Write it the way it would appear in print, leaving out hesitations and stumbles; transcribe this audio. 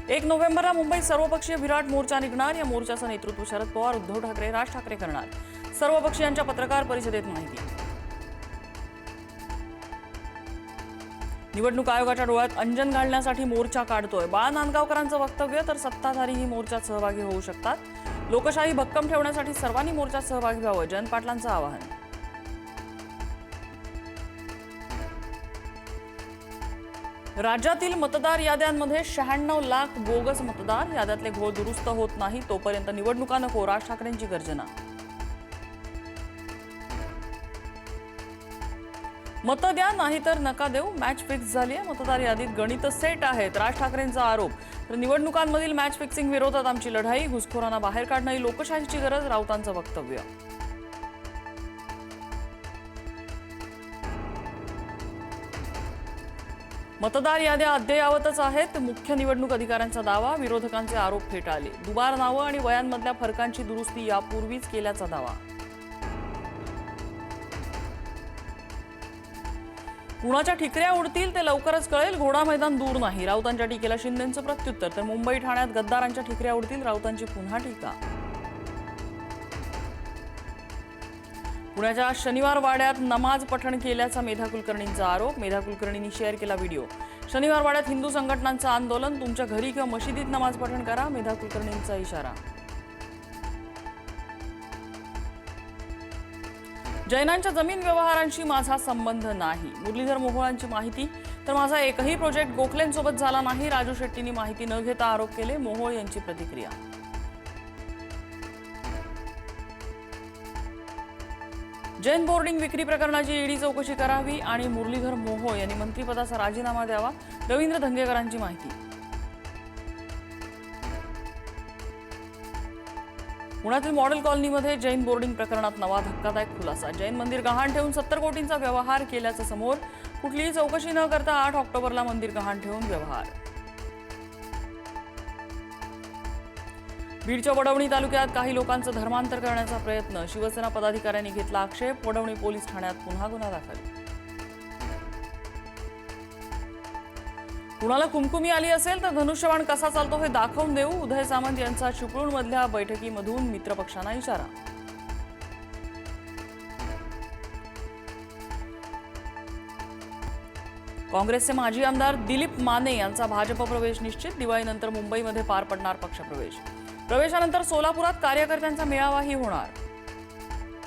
1 नोव्हेंबरला मुंबईत सर्वपक्षीय विराट मोर्चा निघणार। या मोर्चाचं नेतृत्व शरद पवार, उद्धव ठाकरे, राज ठाकरे करणार। सर्वपक्षीयांच्या पत्रकार परिषदेत माहिती। निवडणूक आयोगाच्या डोळ्यात अंजन घालण्यासाठी मोर्चा काढतोय। बाळा नांदगावकरांचं वक्तव्य, तर सत्ताधारीही मोर्चात सहभागी होऊ शकतात। लोकशाही भक्कम ठेवण्यासाठी सर्वांनी मोर्चात सहभागी व्हावं, जयंत पाटलांचं आवाहन। राज्यातील मतदार याद्यांमध्ये 96 लाख बोगस मतदार। याद्यातले घोळ दुरुस्त होत नाही तोपर्यंत निवडणुका नको, राज ठाकरेंची गर्जना। मतं द्या नाहीतर नका देऊ, मॅच फिक्स झाली आहे। मतदार यादीत गणित सेट आहेत, राज ठाकरेंचा आरोप। तर निवडणुकांमधील मॅच फिक्सिंग विरोधात आमची लढाई, घुसखोरांना बाहेर काढणं ही लोकशाहीची गरज, राऊतांचं वक्तव्य। मतदार याद्या अद्ययावतच आहेत, मुख्य निवडणूक अधिकाऱ्यांचा दावा। विरोधकांचे आरोप फेटाळले, दुबार नावं आणि वयांमधल्या फरकांची दुरुस्ती यापूर्वीच केल्याचा दावा। कुणाच्या ठिकऱ्या उडतील ते लवकरच कळेल, घोडा मैदान दूर नाही। राऊतांच्या टीकेला शिंदेंचं प्रत्युत्तर, तर मुंबई ठाण्यात गद्दारांच्या ठिकऱ्या उडतील, राऊतांची पुन्हा टीका। पुण्याच्या शनिवार वाड्यात नमाज पठण केल्याचा मेधा कुलकर्णींचा आरोप। मेधा कुलकर्णींनी शेअर केला व्हिडिओ। शनिवार वाड्यात हिंदू संघटनांचं आंदोलन, तुमच्या घरी किंवा मशिदीत नमाज पठण करा, मेधा कुलकर्णींचा इशारा। जैनांच्या जमीन व्यवहारांशी माझा संबंध नाही, मुरलीधर मोहोळांची माहिती। तर माझा एकही प्रोजेक्ट गोखलेंसोबत झाला नाही, राजू शेट्टींनी माहिती न घेता आरोप केले, मोहोळ यांची प्रतिक्रिया। जैन बोर्डिंग विक्री प्रकरणाची ईडी चौकशी करावी आणि मुरलीधर मोहोळ यांनी मंत्रिपदाचा राजीनामा द्यावा, रवींद्र धंगेकरांची माहिती। पुण्यातील मॉडेल कॉलनीमध्ये जैन बोर्डिंग प्रकरणात नवा धक्कादायक खुलासा। जैन मंदिर गहाण ठेवून 70 कोटींचा व्यवहार केल्याचं समोर, कुठलीही चौकशी न करता 8 ऑक्टोबरला मंदिर गहाण ठेवून व्यवहार। बीडच्या वडवणी तालुक्यात काही लोकांचं धर्मांतर करण्याचा प्रयत्न, शिवसेना पदाधिकाऱ्यांनी घेतला आक्षेप, वडवणी पोलीस ठाण्यात पुन्हा गुन्हा दाखल। कुणाला कुमकुमी आली असेल तर धनुष्यबाण कसा चालतो हे दाखवून देऊ, उदय सामंत यांचा चिपळूणमधल्या बैठकीमधून मित्रपक्षांना इशारा। काँग्रेसचे माजी आमदार दिलीप माने यांचा भाजप प्रवेश निश्चित, दिवाळीनंतर मुंबईमध्ये पार पडणार पक्षप्रवेश। प्रवेशानंतर सोलापुरात कार्यकर्त्यांचा मेळावाही होणार।